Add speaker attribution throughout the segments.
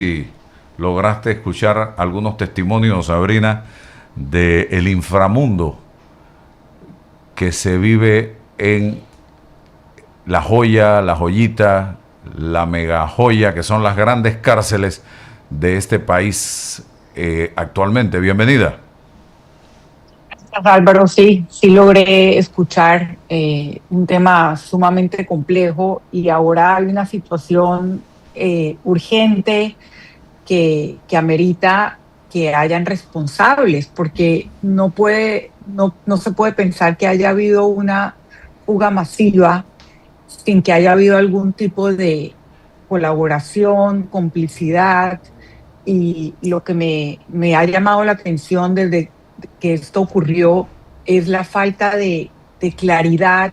Speaker 1: Y lograste escuchar algunos testimonios, Sabrina, de el inframundo que se vive en la joya, la joyita, la mega joya, que son las grandes cárceles de este país actualmente. Bienvenida.
Speaker 2: Álvaro, sí logré escuchar un tema sumamente complejo y ahora hay una situación urgente que amerita que hayan responsables, porque no se puede pensar que haya habido una fuga masiva sin que haya habido algún tipo de colaboración, complicidad y lo que me ha llamado la atención desde que esto ocurrió es la falta de claridad,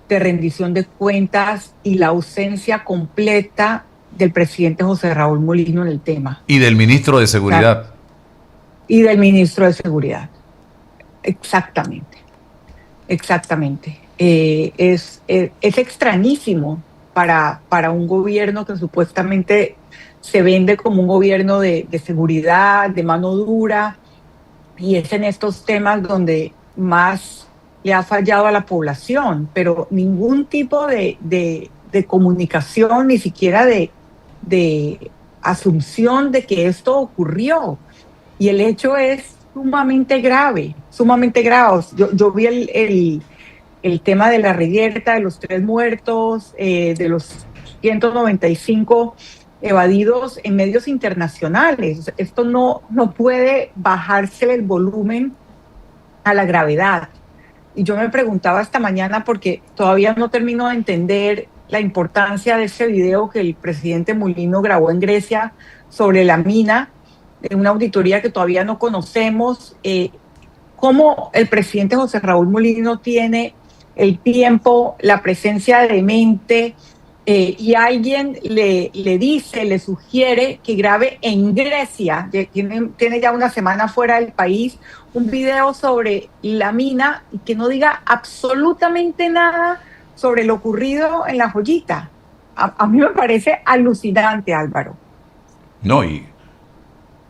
Speaker 2: de rendición de cuentas y la ausencia completa del presidente José Raúl Mulino en el tema.
Speaker 1: Y del ministro de
Speaker 2: O sea,
Speaker 1: Seguridad.
Speaker 2: y del ministro de Seguridad. Exactamente, exactamente. Es extrañísimo para un gobierno que supuestamente se vende como un gobierno de seguridad, de mano dura, y es en estos temas donde más le ha fallado a la población, pero ningún tipo de comunicación, ni siquiera de asunción de que esto ocurrió. Y el hecho es sumamente grave, sumamente grave. Yo vi el tema de la reyerta, de los 3 muertos, de los 195 evadidos en medios internacionales. Esto no puede bajarse el volumen a la gravedad. Y yo me preguntaba esta mañana porque todavía no termino de entender la importancia de ese video que el presidente Mulino grabó en Grecia sobre la mina, de una auditoría que todavía no conocemos. Cómo el presidente José Raúl Mulino tiene el tiempo, la presencia de mente, y alguien le dice, le sugiere que grabe en Grecia, tiene ya una semana fuera del país, un video sobre la mina y que no diga absolutamente nada sobre lo ocurrido en La Joyita. A mí me parece alucinante, Álvaro.
Speaker 1: No,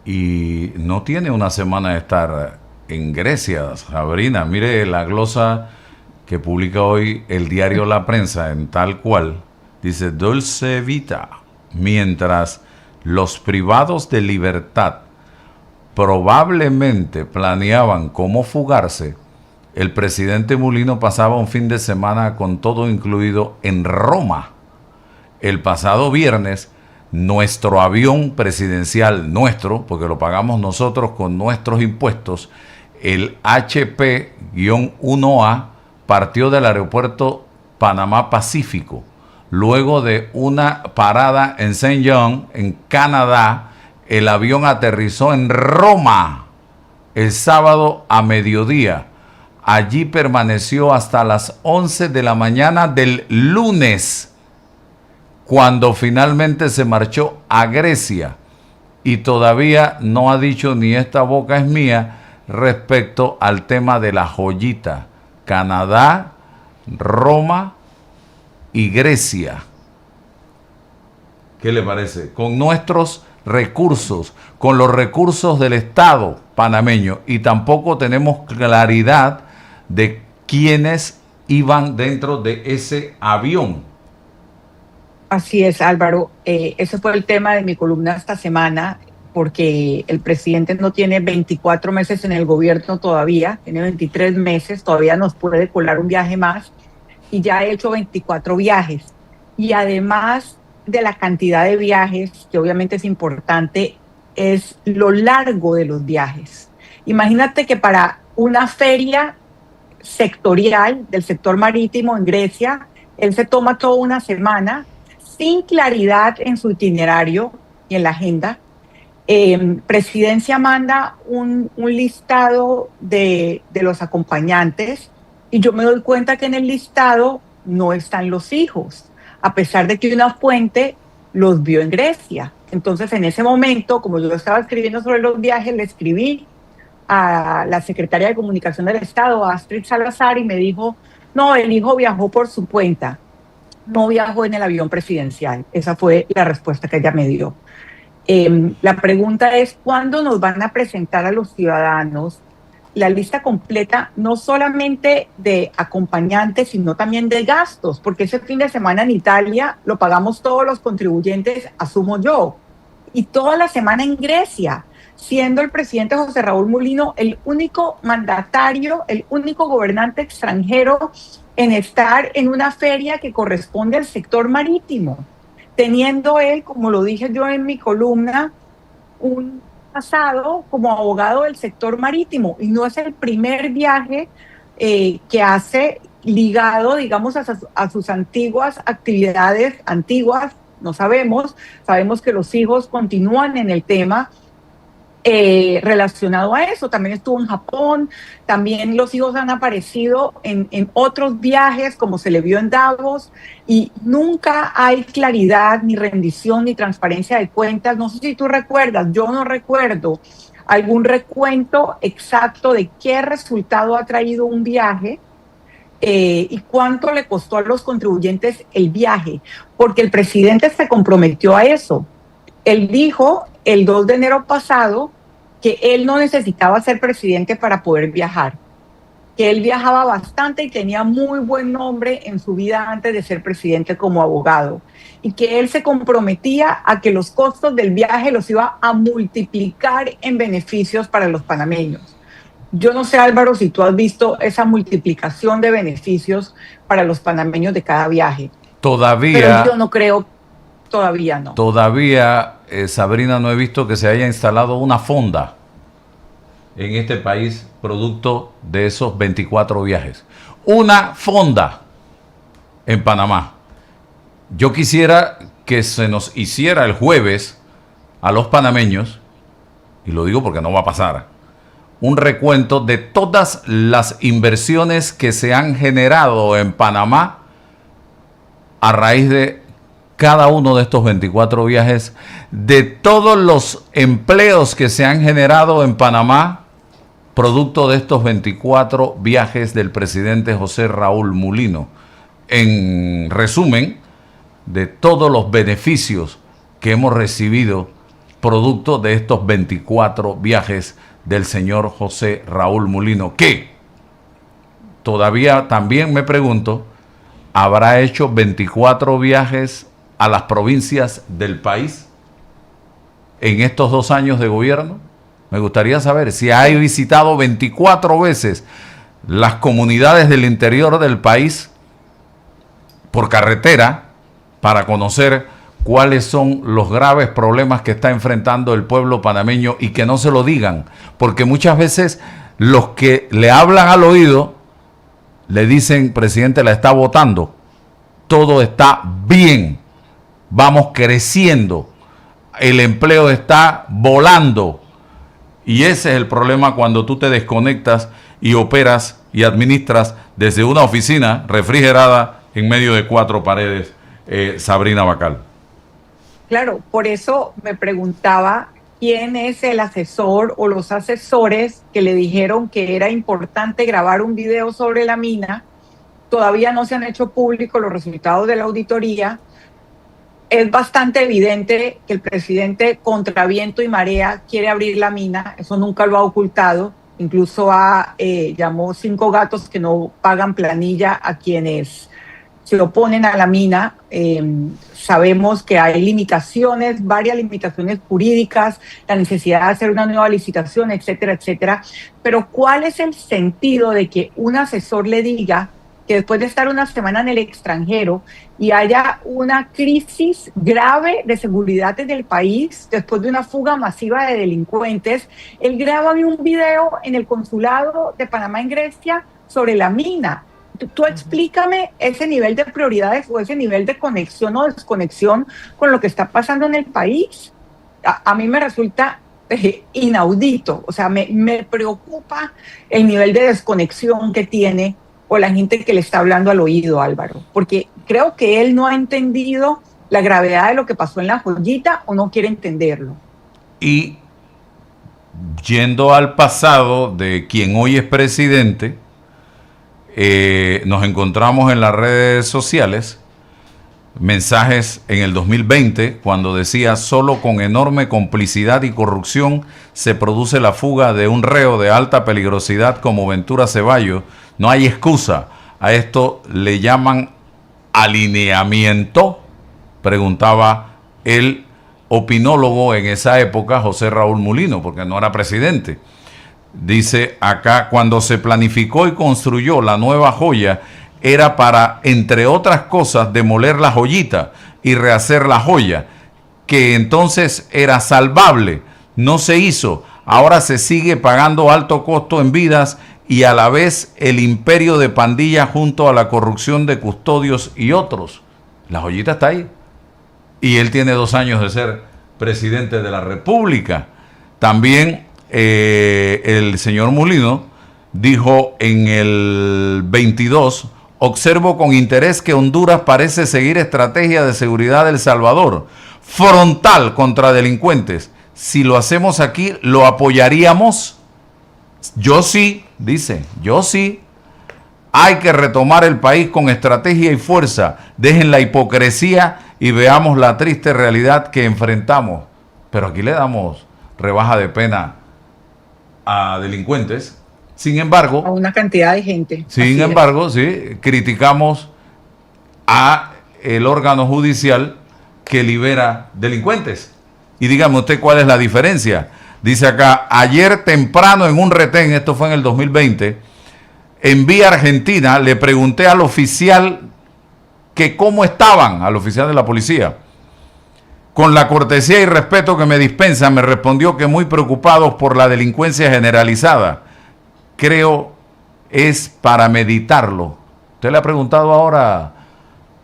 Speaker 1: y no tiene una semana de estar en Grecia, Sabrina. Mire la glosa que publica hoy el diario La Prensa en tal cual. Dice Dolce Vita. Mientras los privados de libertad probablemente planeaban cómo fugarse, el presidente Mulino pasaba un fin de semana con todo incluido en Roma. El pasado viernes, nuestro avión presidencial, nuestro, porque lo pagamos nosotros con nuestros impuestos, el HP-1A, partió del aeropuerto Panamá Pacífico, luego de una parada en Saint John, en Canadá. El avión aterrizó en Roma el sábado a mediodía. Allí permaneció hasta las 11 de la mañana del lunes, cuando finalmente se marchó a Grecia, y todavía no ha dicho ni esta boca es mía respecto al tema de la joyita. Canadá, Roma y Grecia. ¿Qué le parece? Con nuestros recursos, con los recursos del Estado panameño, y tampoco tenemos claridad de quiénes iban dentro de ese avión.
Speaker 2: Así es, Álvaro. Ese fue el tema de mi columna esta semana, porque el presidente no tiene 24 meses en el gobierno todavía, tiene 23 meses, todavía nos puede colar un viaje más y ya ha hecho 24 viajes. Y además de la cantidad de viajes, que obviamente es importante, es lo largo de los viajes. Imagínate que para una feria sectorial del sector marítimo en Grecia, él se toma toda una semana sin claridad en su itinerario y en la agenda. Presidencia manda un listado de los acompañantes y yo me doy cuenta que en el listado no están los hijos, a pesar de que una fuente los vio en Grecia. Entonces, en ese momento, como yo estaba escribiendo sobre los viajes, le escribí a la secretaria de Comunicación del Estado, Astrid Salazar, y me dijo, no, el hijo viajó por su cuenta, no viajó en el avión presidencial. Esa fue la respuesta que ella me dio. La pregunta es, ¿cuándo nos van a presentar a los ciudadanos la lista completa, no solamente de acompañantes, sino también de gastos? Porque ese fin de semana en Italia lo pagamos todos los contribuyentes, asumo yo, y toda la semana en Grecia, siendo el presidente José Raúl Mulino el único mandatario, el único gobernante extranjero en estar en una feria que corresponde al sector marítimo, teniendo él, como lo dije yo en mi columna, un pasado como abogado del sector marítimo, y no es el primer viaje que hace ligado, digamos, a sus antiguas actividades, no sabemos que los hijos continúan en el tema relacionado a eso. También estuvo en Japón, también los hijos han aparecido en otros viajes, como se le vio en Davos, y nunca hay claridad, ni rendición, ni transparencia de cuentas. No sé si tú recuerdas, yo no recuerdo algún recuento exacto de qué resultado ha traído un viaje y cuánto le costó a los contribuyentes el viaje, porque el presidente se comprometió a eso. Él dijo el 2 de enero pasado que él no necesitaba ser presidente para poder viajar, que él viajaba bastante y tenía muy buen nombre en su vida antes de ser presidente como abogado, y que él se comprometía a que los costos del viaje los iba a multiplicar en beneficios para los panameños. Yo no sé, Álvaro, si tú has visto esa multiplicación de beneficios para los panameños de cada viaje.
Speaker 1: Todavía,
Speaker 2: pero yo no creo, todavía no.
Speaker 1: Todavía, Sabrina, no he visto que se haya instalado una fonda en este país producto de esos 24 viajes. Una fonda en Panamá. Yo quisiera que se nos hiciera el jueves a los panameños, y lo digo porque no va a pasar, un recuento de todas las inversiones que se han generado en Panamá a raíz de cada uno de estos 24 viajes, de todos los empleos que se han generado en Panamá producto de estos 24 viajes del presidente José Raúl Mulino. En resumen, de todos los beneficios que hemos recibido producto de estos 24 viajes del señor José Raúl Mulino, que todavía también me pregunto, ¿habrá hecho 24 viajes a las provincias del país en estos 2 años de gobierno? Me gustaría saber si ha visitado 24 veces las comunidades del interior del país por carretera para conocer cuáles son los graves problemas que está enfrentando el pueblo panameño, y que no se lo digan, porque muchas veces los que le hablan al oído le dicen: presidente, la está votando, todo está bien, vamos creciendo, el empleo está volando. Y ese es el problema cuando tú te desconectas y operas y administras desde una oficina refrigerada en medio de 4 paredes, Sabrina Bacal.
Speaker 2: Claro, por eso me preguntaba quién es el asesor o los asesores que le dijeron que era importante grabar un video sobre la mina. Todavía no se han hecho públicos los resultados de la auditoría. Es bastante evidente que el presidente, contra viento y marea, quiere abrir la mina. Eso nunca lo ha ocultado. Incluso llamó 5 gatos que no pagan planilla a quienes se oponen a la mina. Sabemos que hay limitaciones, varias limitaciones jurídicas, la necesidad de hacer una nueva licitación, etcétera, etcétera. Pero ¿cuál es el sentido de que un asesor le diga que después de estar una semana en el extranjero y haya una crisis grave de seguridad en el país, después de una fuga masiva de delincuentes, él graba un video en el consulado de Panamá en Grecia sobre la mina? Tú explícame ese nivel de prioridades o ese nivel de conexión o desconexión con lo que está pasando en el país. A mí me resulta inaudito. O sea, me preocupa el nivel de desconexión que tiene, o la gente que le está hablando al oído, Álvaro, porque creo que él no ha entendido la gravedad de lo que pasó en La Joyita, o no quiere entenderlo.
Speaker 1: Y yendo al pasado de quien hoy es presidente, nos encontramos en las redes sociales mensajes en el 2020 cuando decía: solo con enorme complicidad y corrupción se produce la fuga de un reo de alta peligrosidad como Ventura Ceballos. No hay excusa. A esto le llaman alineamiento, preguntaba el opinólogo en esa época, José Raúl Mulino, porque no era presidente. Dice acá: cuando se planificó y construyó la nueva joya, era para, entre otras cosas, demoler la joyita y rehacer la joya, que entonces era salvable. No se hizo. Ahora se sigue pagando alto costo en vidas y a la vez el imperio de pandillas junto a la corrupción de custodios y otros. La joyita está ahí. Y él tiene 2 años de ser presidente de la República. También el señor Mulino dijo en el 22: observo con interés que Honduras parece seguir estrategia de seguridad de El Salvador, frontal contra delincuentes. Si lo hacemos aquí, ¿lo apoyaríamos? Yo sí, dice, yo sí. Hay que retomar el país con estrategia y fuerza. Dejen la hipocresía y veamos la triste realidad que enfrentamos. Pero aquí le damos rebaja de pena a delincuentes. Sin embargo,
Speaker 2: a una cantidad de gente.
Speaker 1: Sin embargo, sí, criticamos a el órgano judicial que libera delincuentes. Y dígame usted cuál es la diferencia. Dice acá: ayer temprano en un retén, esto fue en el 2020, en vía Argentina, le pregunté al oficial que cómo estaban, al oficial de la policía. Con la cortesía y respeto que me dispensa, me respondió que muy preocupados por la delincuencia generalizada. Creo es para meditarlo. Usted le ha preguntado ahora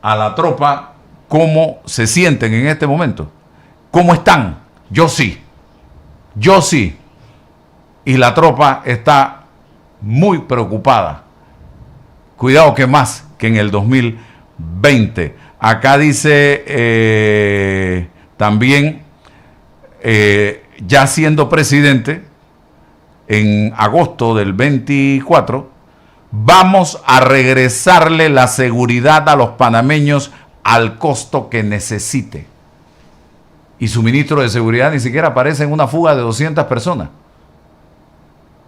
Speaker 1: a la tropa cómo se sienten en este momento. ¿Cómo están? Yo sí. Yo sí. Y la tropa está muy preocupada. Cuidado que más que en el 2020. Acá dice también, ya siendo presidente, en agosto del 24, vamos a regresarle la seguridad a los panameños al costo que necesite. Y su ministro de seguridad ni siquiera aparece en una fuga de 200 personas.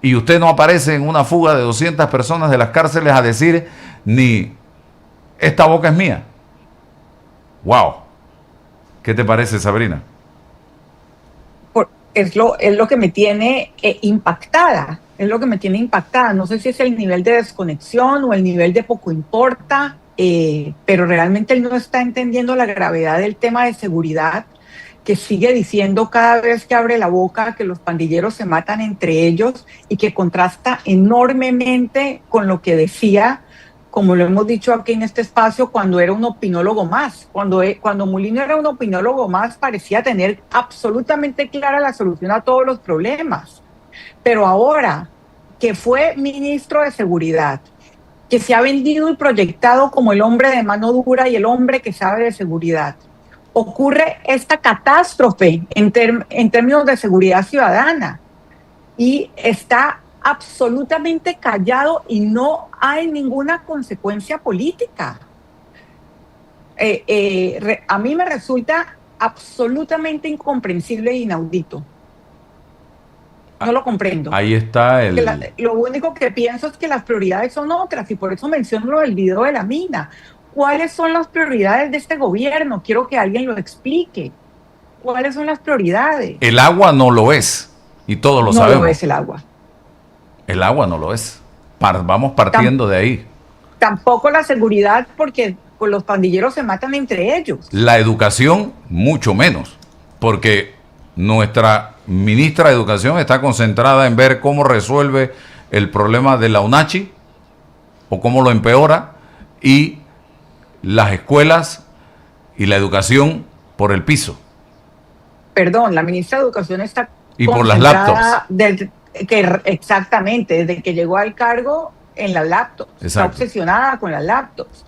Speaker 1: Y usted no aparece en una fuga de 200 personas de las cárceles a decir ni esta boca es mía. ¡Wow! ¿Qué te parece, Sabrina?
Speaker 2: Es lo que me tiene impactada. Es lo que me tiene impactada. No sé si es el nivel de desconexión o el nivel de poco importa, pero realmente él no está entendiendo la gravedad del tema de seguridad, que sigue diciendo cada vez que abre la boca que los pandilleros se matan entre ellos y que contrasta enormemente con lo que decía, como lo hemos dicho aquí en este espacio, cuando era un opinólogo más. Cuando Mulino era un opinólogo más, parecía tener absolutamente clara la solución a todos los problemas. Pero ahora que fue ministro de Seguridad, que se ha vendido y proyectado como el hombre de mano dura y el hombre que sabe de seguridad, ocurre esta catástrofe en términos de seguridad ciudadana y está absolutamente callado y no hay ninguna consecuencia política. A mí me resulta absolutamente incomprensible e inaudito. No lo comprendo.
Speaker 1: Ahí está
Speaker 2: lo único que pienso es que las prioridades son otras y por eso menciono lo del video de la mina. ¿Cuáles son las prioridades de este gobierno? Quiero que alguien lo explique. ¿Cuáles son las prioridades?
Speaker 1: El agua no lo es y todos lo sabemos.
Speaker 2: No lo es el agua.
Speaker 1: El agua no lo es. Vamos partiendo de ahí.
Speaker 2: Tampoco la seguridad, porque pues, los pandilleros se matan entre ellos.
Speaker 1: La educación, mucho menos, porque nuestra ministra de Educación está concentrada en ver cómo resuelve el problema de la UNACHI o cómo lo empeora, y las escuelas y la educación por el piso.
Speaker 2: Perdón, la ministra de Educación está
Speaker 1: y por las laptops.
Speaker 2: Exactamente, desde que llegó al cargo en las laptops. Exacto. Está obsesionada con las laptops.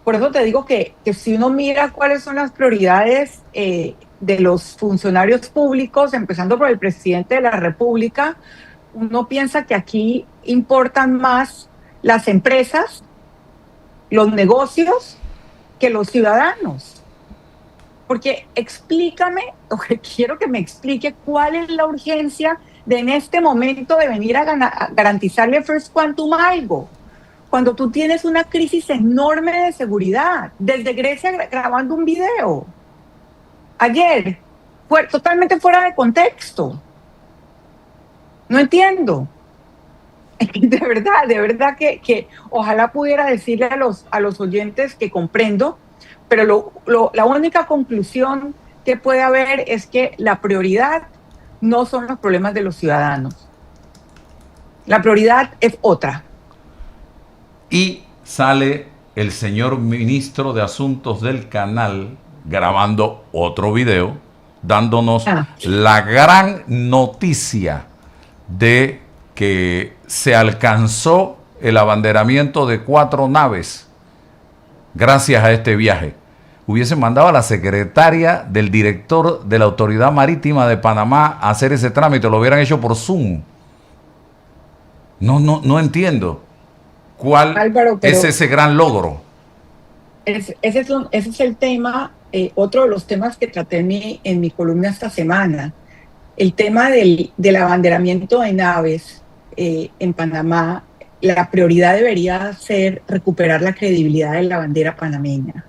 Speaker 2: Por eso te digo que si uno mira cuáles son las prioridades de los funcionarios públicos, empezando por el presidente de la República, uno piensa que aquí importan más las empresas, los negocios, que los ciudadanos. Porque explícame, o que quiero que me explique cuál es la urgencia de en este momento de venir a garantizarle a First Quantum algo, cuando tú tienes una crisis enorme de seguridad, desde Grecia grabando un video ayer, fue totalmente fuera de contexto. No entiendo. De verdad que ojalá pudiera decirle a los oyentes que comprendo, pero la única conclusión que puede haber es que la prioridad no son los problemas de los ciudadanos. La prioridad es otra.
Speaker 1: Y sale el señor ministro de Asuntos del Canal grabando otro video, dándonos la gran noticia de que se alcanzó el abanderamiento de 4 naves gracias a este viaje. Hubiesen mandado a la secretaria del director de la Autoridad Marítima de Panamá a hacer ese trámite, lo hubieran hecho por Zoom. No entiendo cuál Álvaro, es ese gran logro.
Speaker 2: Ese es el tema, otro de los temas que traté en mi columna esta semana. El tema del abanderamiento de naves en Panamá, la prioridad debería ser recuperar la credibilidad de la bandera panameña.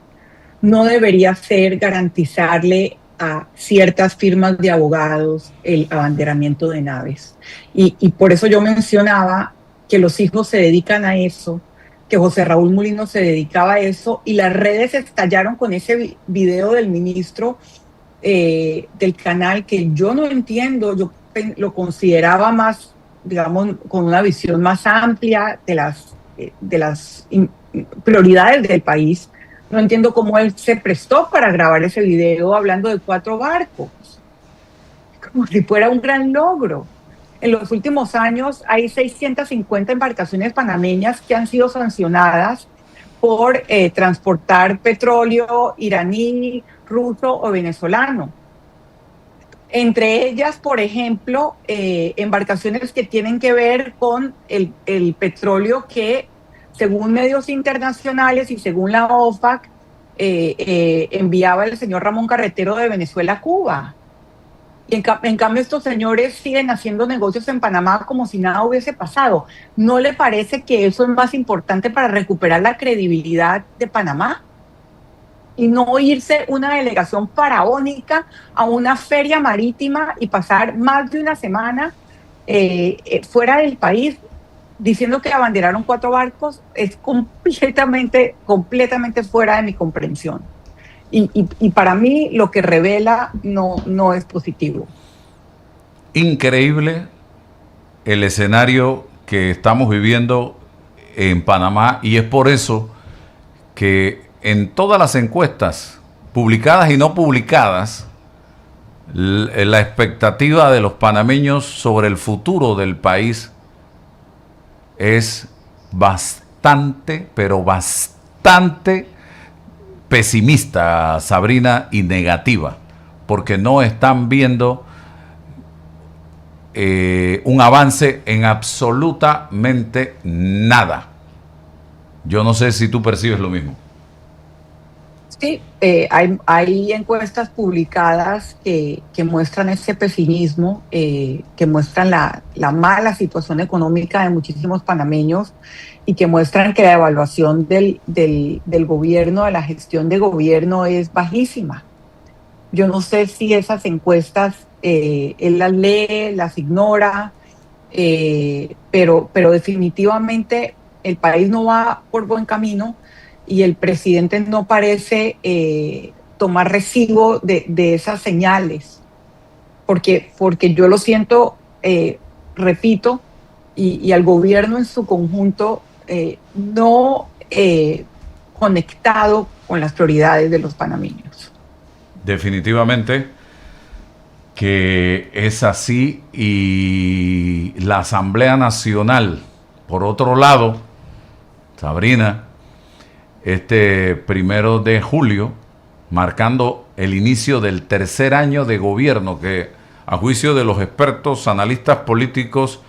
Speaker 2: No debería ser garantizarle a ciertas firmas de abogados el abanderamiento de naves. Y por eso yo mencionaba que los hijos se dedican a eso, que José Raúl Mulino se dedicaba a eso, y las redes estallaron con ese video del ministro del canal que yo no entiendo. Yo lo consideraba más, digamos, con una visión más amplia de las prioridades del país. No entiendo cómo él se prestó para grabar ese video hablando de 4 barcos, como si fuera un gran logro. En los últimos años hay 650 embarcaciones panameñas que han sido sancionadas por transportar petróleo iraní, ruso o venezolano. Entre ellas, por ejemplo, embarcaciones que tienen que ver con el petróleo que, según medios internacionales y según la OFAC, enviaba el señor Ramón Carretero de Venezuela a Cuba. Y en cambio estos señores siguen haciendo negocios en Panamá como si nada hubiese pasado. ¿No le parece que eso es más importante para recuperar la credibilidad de Panamá? Y no irse una delegación faraónica a una feria marítima y pasar más de una semana fuera del país diciendo que abanderaron 4 barcos, es completamente fuera de mi comprensión. Y para mí lo que revela no es positivo.
Speaker 1: Increíble el escenario que estamos viviendo en Panamá, y es por eso que en todas las encuestas, publicadas y no publicadas, la expectativa de los panameños sobre el futuro del país es bastante, pero bastante pesimista, Sabrina, y negativa, porque no están viendo un avance en absolutamente nada. Yo no sé si tú percibes lo mismo.
Speaker 2: Sí, hay encuestas publicadas que muestran ese pesimismo, que muestran la mala situación económica de muchísimos panameños y que muestran que la evaluación del gobierno, de la gestión de gobierno, es bajísima. Yo no sé si esas encuestas él las lee, las ignora, pero definitivamente el país no va por buen camino. Y el presidente no parece tomar recibo de esas señales, porque yo lo siento, repito, y al gobierno en su conjunto no conectado con las prioridades de los panameños.
Speaker 1: Definitivamente que es así, y la Asamblea Nacional, por otro lado, Sabrina, este 1 de julio, marcando el inicio del 3er año de gobierno, que a juicio de los expertos analistas políticos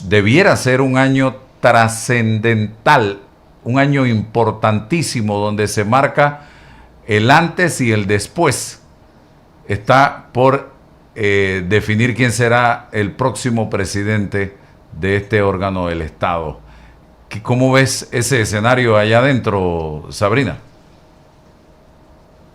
Speaker 1: debiera ser un año trascendental, un año importantísimo, donde se marca el antes y el después. Está por definir quién será el próximo presidente de este órgano del Estado. ¿Cómo ves ese escenario allá adentro, Sabrina?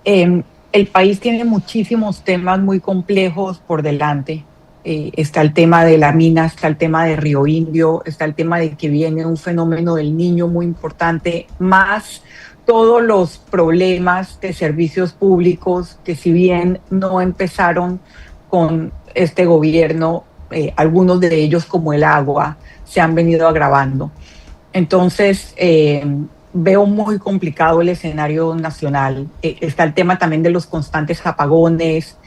Speaker 2: El país tiene muchísimos temas muy complejos por delante. Está el tema de la mina, está el tema de Río Indio, está el tema de que viene un fenómeno del niño muy importante, más todos los problemas de servicios públicos que, si bien no empezaron con este gobierno, algunos de ellos, como el agua, se han venido agravando. Entonces, veo muy complicado el escenario nacional. Está el tema también de los constantes apagones,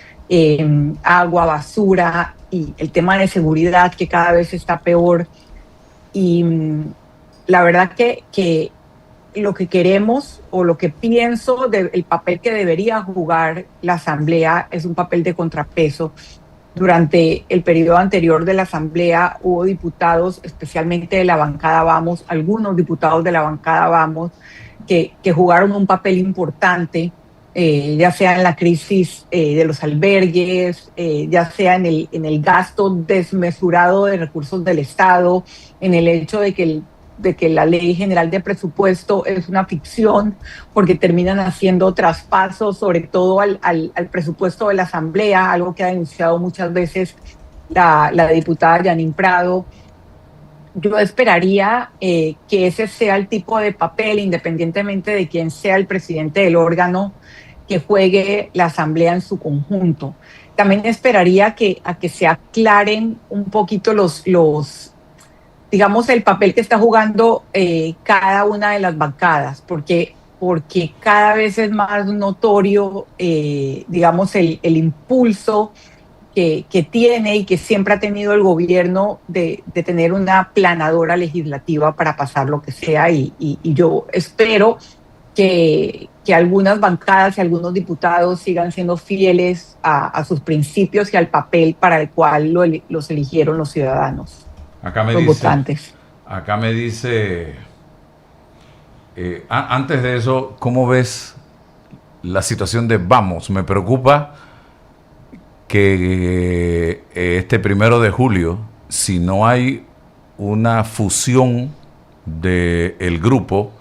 Speaker 2: agua, basura, y el tema de seguridad, que cada vez está peor. Y la verdad que lo que queremos, o lo que pienso del papel que debería jugar la Asamblea, es un papel de contrapeso. Durante el periodo anterior de la Asamblea hubo diputados, especialmente de la bancada Vamos, algunos diputados de la bancada Vamos, que jugaron un papel importante, ya sea en la crisis de los albergues, ya sea en el gasto desmesurado de recursos del Estado, en el hecho de que la Ley General de Presupuesto es una ficción, porque terminan haciendo traspasos, sobre todo al presupuesto de la Asamblea, algo que ha denunciado muchas veces la diputada Yanín Prado. Yo esperaría que ese sea el tipo de papel, independientemente de quién sea el presidente del órgano, que juegue la Asamblea en su conjunto. También esperaría a que se aclaren un poquito digamos, el papel que está jugando cada una de las bancadas, porque cada vez es más notorio, digamos, el impulso que tiene y que siempre ha tenido el gobierno de tener una planadora legislativa para pasar lo que sea, y yo espero que algunas bancadas y algunos diputados sigan siendo fieles a sus principios y al papel para el cual los eligieron los ciudadanos, los votantes.
Speaker 1: Acá me dice, antes de eso, ¿cómo ves la situación de Vamos? Me preocupa que este 1 de julio, si no hay una fusión del grupo,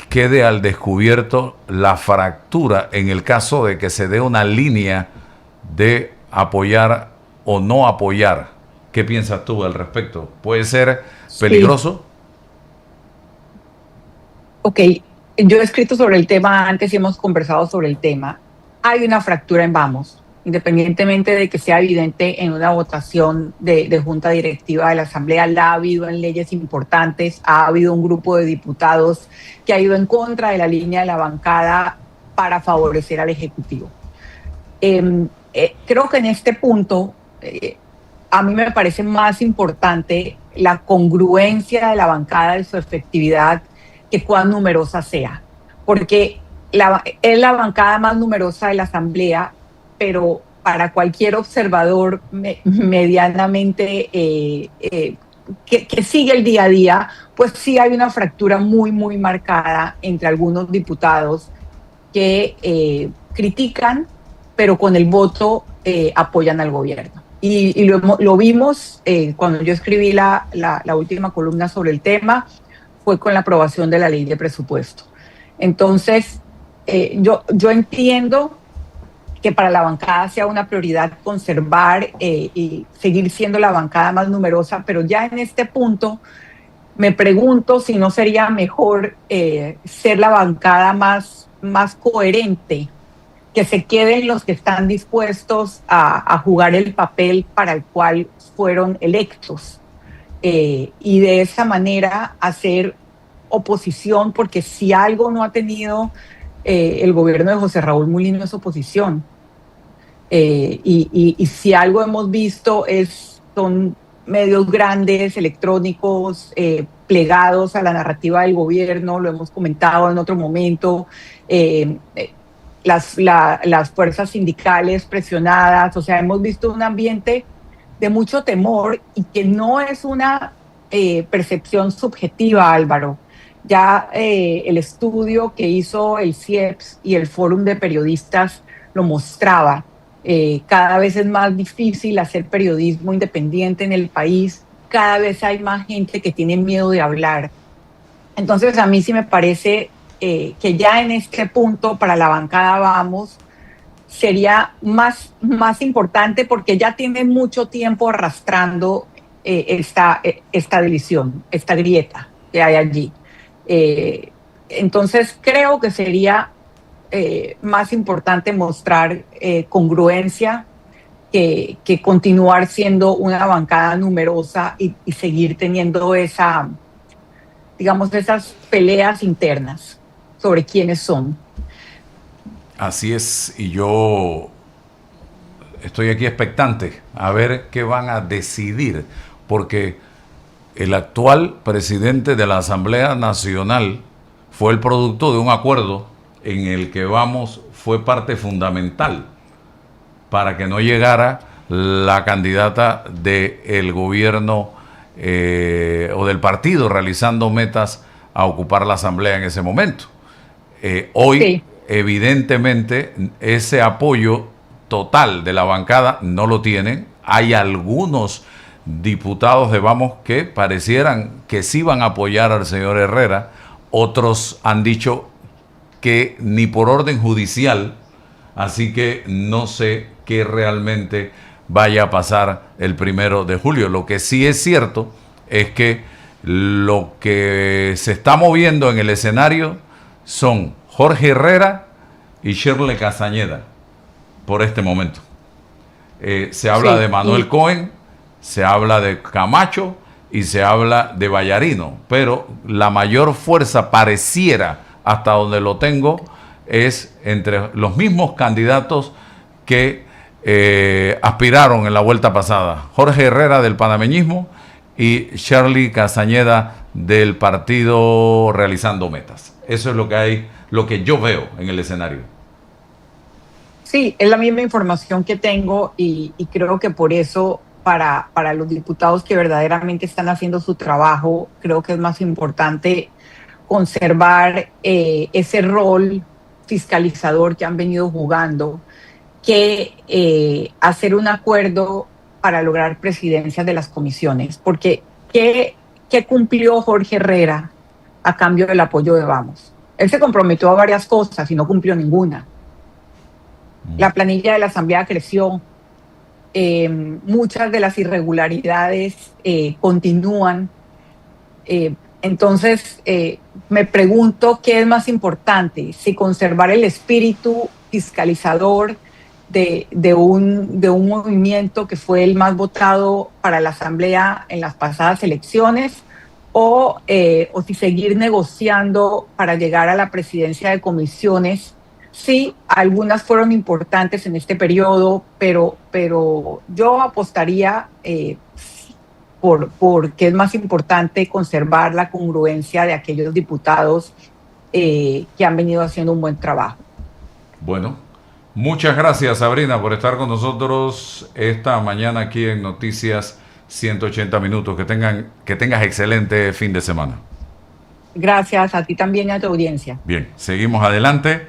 Speaker 1: quede al descubierto la fractura en el caso de que se dé una línea de apoyar o no apoyar. ¿Qué piensas tú al respecto? ¿Puede ser peligroso?
Speaker 2: Sí. Ok, yo he escrito sobre el tema antes y hemos conversado sobre el tema. Hay una fractura en Vamos, independientemente de que sea evidente en una votación de junta directiva de la Asamblea. La ha habido en leyes importantes, ha habido un grupo de diputados que ha ido en contra de la línea de la bancada para favorecer al Ejecutivo. Creo que en este punto a mí me parece más importante la congruencia de la bancada y su efectividad que cuán numerosa sea, porque es la bancada más numerosa de la Asamblea, pero para cualquier observador medianamente que sigue el día a día, pues sí hay una fractura muy, muy marcada entre algunos diputados que critican, pero con el voto apoyan al gobierno. Y lo vimos cuando yo escribí la última columna sobre el tema, fue con la aprobación de la ley de presupuesto. Entonces, yo entiendo que para la bancada sea una prioridad conservar y seguir siendo la bancada más numerosa, pero ya en este punto me pregunto si no sería mejor ser la bancada más coherente, que se queden los que están dispuestos a jugar el papel para el cual fueron electos, y de esa manera hacer oposición, porque si algo no ha tenido el gobierno de José Raúl Mulino es oposición, y si algo hemos visto son medios grandes, electrónicos, plegados a la narrativa del gobierno. Lo hemos comentado en otro momento, las fuerzas sindicales presionadas. O sea, hemos visto un ambiente de mucho temor, y que no es una percepción subjetiva, Álvaro. Ya el estudio que hizo el CIEPS y el Fórum de Periodistas lo mostraba. Cada vez es más difícil hacer periodismo independiente en el país. Cada vez hay más gente que tiene miedo de hablar. Entonces, a mí sí me parece que ya en este punto para la bancada Vamos sería más importante porque ya tiene mucho tiempo arrastrando esta división, esta grieta que hay allí. Entonces, creo que sería más importante mostrar congruencia que continuar siendo una bancada numerosa y seguir teniendo digamos, esas peleas internas sobre quiénes son.
Speaker 1: Así es, y yo estoy aquí expectante a ver qué van a decidir, porque el actual presidente de la Asamblea Nacional fue el producto de un acuerdo en el que Vamos fue parte fundamental para que no llegara la candidata del gobierno o del partido realizando metas a ocupar la Asamblea en ese momento. Hoy, sí, evidentemente, ese apoyo total de la bancada no lo tienen. Hay algunos diputados de Vamos que parecieran que sí van a apoyar al señor Herrera. Otros han dicho que ni por orden judicial, así que no sé qué realmente vaya a pasar el 1 de julio. Lo que sí es cierto es que lo que se está moviendo en el escenario son Jorge Herrera y Shirley Castañeda por este momento. Se habla de Manuel Cohen, se habla de Camacho y se habla de Vallarino, pero la mayor fuerza pareciera, hasta donde lo tengo, es entre los mismos candidatos que aspiraron en la vuelta pasada. Jorge Herrera del panameñismo y Shirley Castañeda del partido Realizando Metas. Eso es lo que hay, lo que yo veo en el escenario.
Speaker 2: Sí, es la misma información que tengo y creo que por eso para los diputados que verdaderamente están haciendo su trabajo, creo que es más importante conservar ese rol fiscalizador que han venido jugando que hacer un acuerdo para lograr presidencias de las comisiones. Porque ¿qué cumplió Jorge Herrera a cambio del apoyo de Vamos? Él se comprometió a varias cosas y no cumplió ninguna. La planilla de la Asamblea creció, muchas de las irregularidades continúan. Entonces, me pregunto qué es más importante, si conservar el espíritu fiscalizador de un movimiento que fue el más votado para la Asamblea en las pasadas elecciones, o si seguir negociando para llegar a la presidencia de comisiones. Sí, algunas fueron importantes en este periodo, pero yo apostaría porque es más importante conservar la congruencia de aquellos diputados que han venido haciendo un buen trabajo.
Speaker 1: Bueno, muchas gracias, Sabrina, por estar con nosotros esta mañana aquí en Noticias 180 Minutos. Que tengas excelente fin de semana.
Speaker 2: Gracias a ti también y a tu audiencia.
Speaker 1: Bien, seguimos adelante.